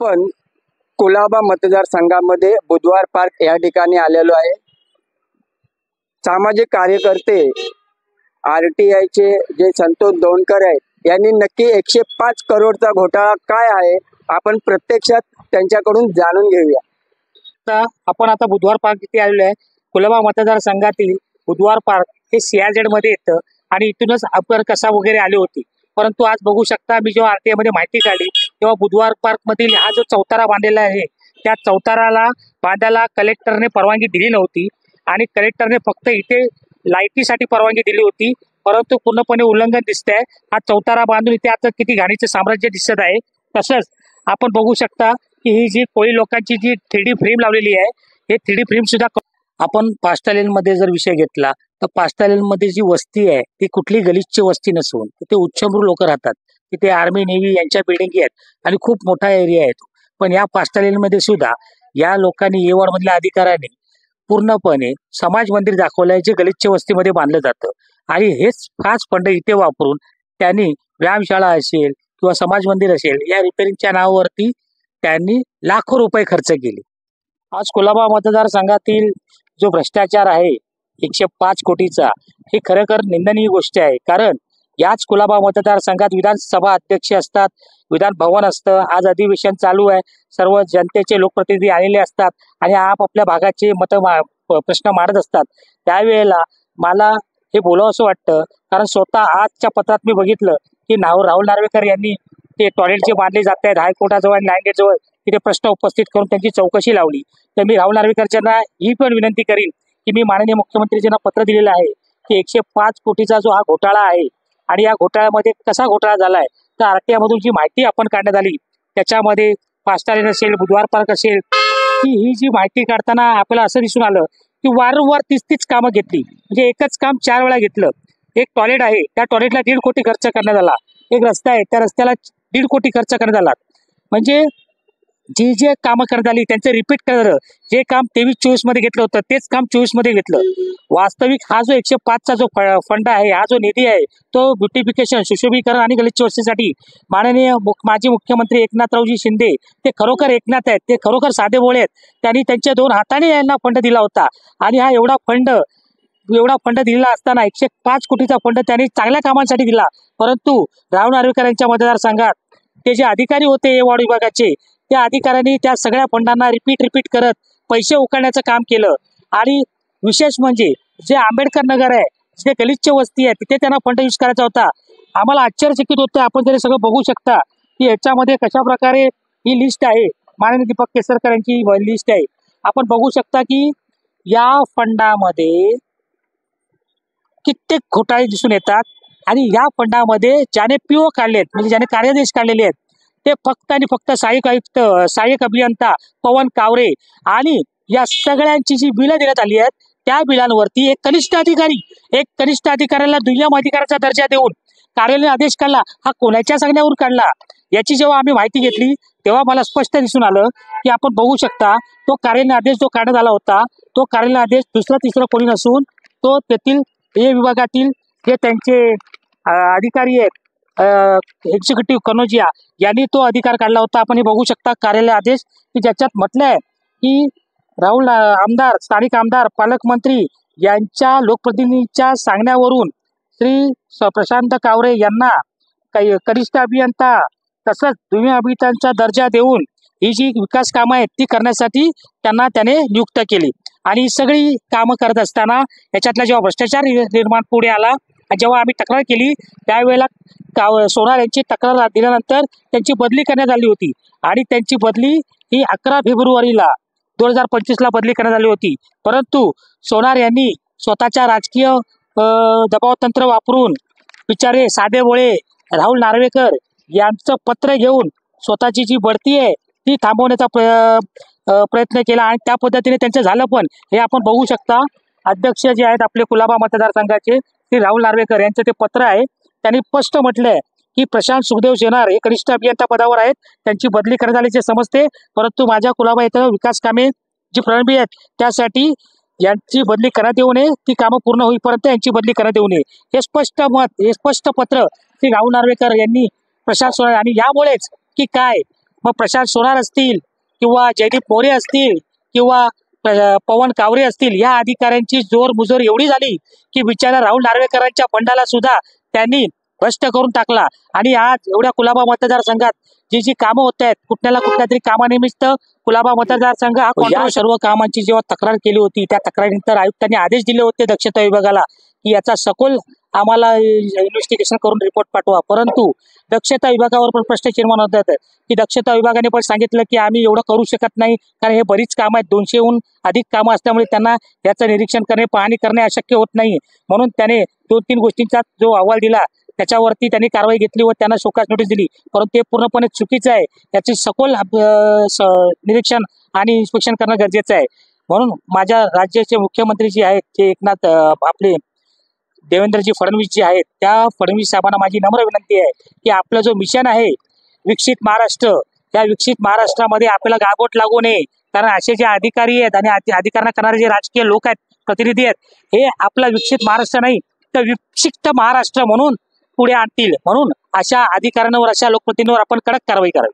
आपण कुलाबा मतदारसंघामध्ये बुधवार पार्क या ठिकाणी आलेलो आहे। सामाजिक कार्यकर्ते RTI चे जे संतोष दोनकर आहेत यांनी नक्की 105 करोडचा घोटाळा काय आहे आपण प्रत्यक्षात त्यांच्याकडून जाणून घेऊया। आपण आता बुधवार पार्क इथे आलेलो आहे। कुलाबा मतदारसंघातील बुधवार पार्क हे CRZ मध्ये येतं आणि इथूनच अपर कसा वगैरे आली होती। परंतु आज बघू शकता मी जेव्हा RTI मध्ये माहिती काढली तेव्हा बुधवार पार्क मधील हा जो चौतारा बांधलेला आहे त्या चौताराला बांधायला कलेक्टरने परवानगी दिली नव्हती आणि कलेक्टरने फक्त इथे लाईटीसाठी परवानगी दिली होती, परंतु पूर्णपणे उल्लंघन दिसतंय। हा चौतारा बांधून इथे आता किती घाणीचे साम्राज्य दिसत आहे। तसंच आपण बघू शकता की ही जी कोळी लोकांची जी 3D फ्रेम लावलेली आहे हे 3D फ्रेम सुद्धा आपण पास्टालेन मध्ये जर विषय घेतला तर पास्टालेन मध्ये जी वस्ती आहे ती कुठली गलिच्छ वस्ती नसून तिथे उच्चभ्रू लोक राहतात। तिथे आर्मी नेव्ही यांच्या बिल्डिंग आहेत आणि खूप मोठा एरिया आहे। पण या पास्टालेन मध्ये सुद्धा या लोकांनी येवड मधल्या अधिकाऱ्यांनी पूर्णपणे समाज मंदिर दाखवलंय जे गलिच्छ वस्तीमध्ये बांधलं जातं आणि हेच खास फंड इथे वापरून त्यांनी व्यायामशाळा असेल किंवा समाज मंदिर असेल या रिपेअरिंगच्या नावावरती त्यांनी लाखो रुपये खर्च केले। आज कुलाबा मतदारसंघातील जो भ्रष्टाचार आहे 105 कोटीचा हे खरोखर निंदनीय गोष्ट आहे। कारण याच कुलाबा मतदारसंघात विधानसभा अध्यक्ष असतात, विधान भवन असतं, आज अधिवेशन चालू आहे, सर्व जनतेचे लोकप्रतिनिधी आलेले असतात आणि आपापल्या भागाचे प्रश्न मांडत असतात। त्यावेळेला मला हे बोलावं असं वाटतं कारण स्वतः आजच्या पत्रात मी बघितलं की राहुल नार्वेकर यांनी ते टॉयलेट जे बांधले जात आहेत हायकोर्टाजवळ आणि लाईन गेटजवळ तिथे प्रश्न उपस्थित करून त्यांची चौकशी लावली। तर मी राहुल नार्वेकरांना ही पण विनंती करीन की मी माननीय मुख्यमंत्रीजींना पत्र दिलेलं आहे की 105 कोटीचा जो हा घोटाळा आहे आणि या घोटाळ्यामध्ये कसा घोटाळा झालाय तर RTI मधून जी माहिती आपण काढण्यात आली त्याच्यामध्ये पास्टालेन असेल, बुधवार पार्क असेल, की ही जी माहिती काढताना आपल्याला असं दिसून आलं की वारंवार तीच कामं घेतली, म्हणजे एकच काम 4 वेळा घेतलं। एक टॉयलेट आहे त्या टॉयलेटला 1.5 कोटी खर्च करण्यात आला, एक रस्ता आहे त्या रस्त्याला 1.5 कोटी खर्च करण्यात आला। म्हणजे जे कामं करण्यात आली त्यांचं रिपीट करणारं जे काम 23-24 मध्ये घेतलं होतं तेच काम 24 मध्ये घेतलं। वास्तविक हा जो 105चा जो फंड आहे, हा जो निधी आहे तो ब्युटिफिकेशन, सुशोभीकरण आणि गलिच्छ वस्तीसाठी माननीय माजी मुख्यमंत्री एकनाथरावजी शिंदे ते खरोखर एकनाथ आहेत, ते खरोखर साधे भोळे आहेत। त्यांनी त्यांच्या 2 हाताने यांना फंड दिला होता आणि हा एवढा फंड दिलेला असताना 105 कोटीचा फंड त्यांनी चांगल्या कामांसाठी दिला। परंतु राहुल नार्वेकर यांच्या मतदारसंघात ते जे अधिकारी होते वार्ड विभागाचे त्या अधिकाऱ्यांनी त्या सगळ्या फंडांना रिपीट करत पैसे उकळण्याचं काम केलं। आणि विशेष म्हणजे जे आंबेडकर नगर आहे, जे गलिच्छ वस्ती आहे तिथे त्यांना फंड यूज करायचा होता। आम्हाला आश्चर्यचकित होतं। आपण तरी सगळं बघू शकता की याच्यामध्ये कशा प्रकारे ही लिस्ट आहे, माननीय दीपक केसरकर यांची लिस्ट आहे। आपण बघू शकता की या फंडामध्ये कित्येक घोटाळे दिसून येतात आणि या फंडामध्ये ज्याने PO काढलेत म्हणजे ज्याने कार्यादेश काढलेले आहेत ते फक्त आणि फक्त सहाय्यक आयुक्त, सहाय्यक अभियंता पवन कावरे आणि या सगळ्यांची जी बिलं देण्यात आली आहेत त्या बिलांवरती एक कनिष्ठ अधिकाऱ्याला दुय्यम अधिकाऱ्याचा दर्जा देऊन कार्यालयाने आदेश काढला। हा कोणाच्या सांगण्यावरून काढला याची जेव्हा आम्ही माहिती घेतली तेव्हा मला स्पष्ट दिसून आलं की आपण बघू शकता तो कार्यालयाने आदेश जो काढण्यात आला होता तो कार्यालयाने आदेश दुसरा तिसरा कोणी नसून तो तेथील हे विभागातील जे त्यांचे अधिकारी आहेत एक्झिक्युटिव्ह कनोजिया यांनी तो अधिकार काढला होता। आपण हे बघू शकता कार्यालय आदेश की ज्याच्यात म्हटलंय की राहुल आमदार, स्थानिक आमदार, पालकमंत्री यांच्या लोकप्रतिनिधींच्या सांगण्यावरून श्री प्रशांत कावरे यांना काही कनिष्ठ अभियंता तसंच दुय्यम अभियंत्यांचा दर्जा देऊन ही जी विकास कामं आहेत ती करण्यासाठी त्याने नियुक्त केली। आणि ही सगळी कामं करत असताना याच्यातला जेव्हा भ्रष्टाचार निर्माण पुढे आला, जेव्हा आम्ही तक्रार केली त्यावेळेला सोनार यांची तक्रार दिल्यानंतर त्यांची बदली करण्यात आली होती आणि त्यांची बदली ही 11 फेब्रुवारीला 2025ला बदली करण्यात आली होती। परंतु सोनार यांनी स्वतःच्या राजकीय दबावतंत्र वापरून बिचारे साधे भोळे राहुल नार्वेकर यांचं पत्र घेऊन स्वतःची जी बढती आहे ती थांबवण्याचा प्रयत्न केला आणि त्या पद्धतीने त्यांचं झालं पण हे आपण बघू शकता। अध्यक्ष जे आहेत आपले कुलाबा मतदारसंघाचे श्री राहुल नार्वेकर यांचं ते पत्र आहे, त्यांनी स्पष्ट म्हटलंय की प्रशांत सुखदेव शेनार हे कनिष्ठ अभियंता पदावर आहेत, त्यांची बदली करण्यात आल्याचे समजते, परंतु माझ्या कुलाबा इथं विकास कामे जी प्रलंबित आहेत त्यासाठी यांची बदली करण्यात येऊ नये, ती कामं पूर्ण होईपर्यंत यांची बदली करण्यात येऊ नये हे स्पष्ट पत्र श्री राहुल नार्वेकर यांनी प्रशांत सोनार आणि यामुळेच की काय मग प्रशांत सोनार असतील किंवा जयदीप मोरे असतील किंवा पवन कावरे असतील, या अधिकाऱ्यांची जोर मुजोर एवढी झाली की बिचारा राहुल नार्वेकरांच्या फंडाला सुद्धा त्यांनी भ्रष्ट करून टाकला. आणि आज एवढ्या कुलाबा मतदारसंघात जी कामं होत आहेत, कुठल्याला कुठल्या तरी कामानिमित्त कुलाबा मतदारसंघ हा या सर्व कामांची जेव्हा तक्रार केली होती, त्या तक्रारीनंतर आयुक्तांनी आदेश दिले होते दक्षता विभागाला की याचा सखोल आम्हाला इन्व्हेस्टिगेशन करून रिपोर्ट पाठवा. परंतु दक्षता विभागावर पण प्रश्न निर्माण होतात की दक्षता विभागाने पण सांगितलं की आम्ही एवढं करू शकत नाही, कारण हे बरीच कामं आहेत, 200हून अधिक कामं असल्यामुळे त्यांना याचं निरीक्षण करणे, पाहणी करणे अशक्य होत नाही. म्हणून त्याने 2-3 गोष्टींचा जो अहवाल दिला त्याच्यावरती त्यांनी कारवाई घेतली व त्यांना शोकास नोटीस दिली, परंतु ते पूर्णपणे चुकीचं आहे. याचे सखोल निरीक्षण आणि इन्स्पेक्शन करणं गरजेचं आहे. म्हणून माझ्या राज्याचे मुख्यमंत्री जे आहेत ते एकनाथ आपले देवेंद्रजी फडणवीस जे आहेत, त्या फडणवीस साहेबांना माझी नम्र विनंती आहे की आपलं जो मिशन आहे विकसित महाराष्ट्र, त्या विकसित महाराष्ट्रामध्ये आपल्याला गागोट लागू नये. कारण असे जे अधिकारी आहेत आणि अधिकाऱ्यांना करणारे जे राजकीय लोक आहेत, प्रतिनिधी आहेत, हे आपला विकसित महाराष्ट्र नाही तर विक्षिप्त महाराष्ट्र म्हणून पुढे आणतील. म्हणून अशा अधिकाऱ्यांवर, अशा लोकप्रतिनिधींवर आपण कडक कारवाई करावी.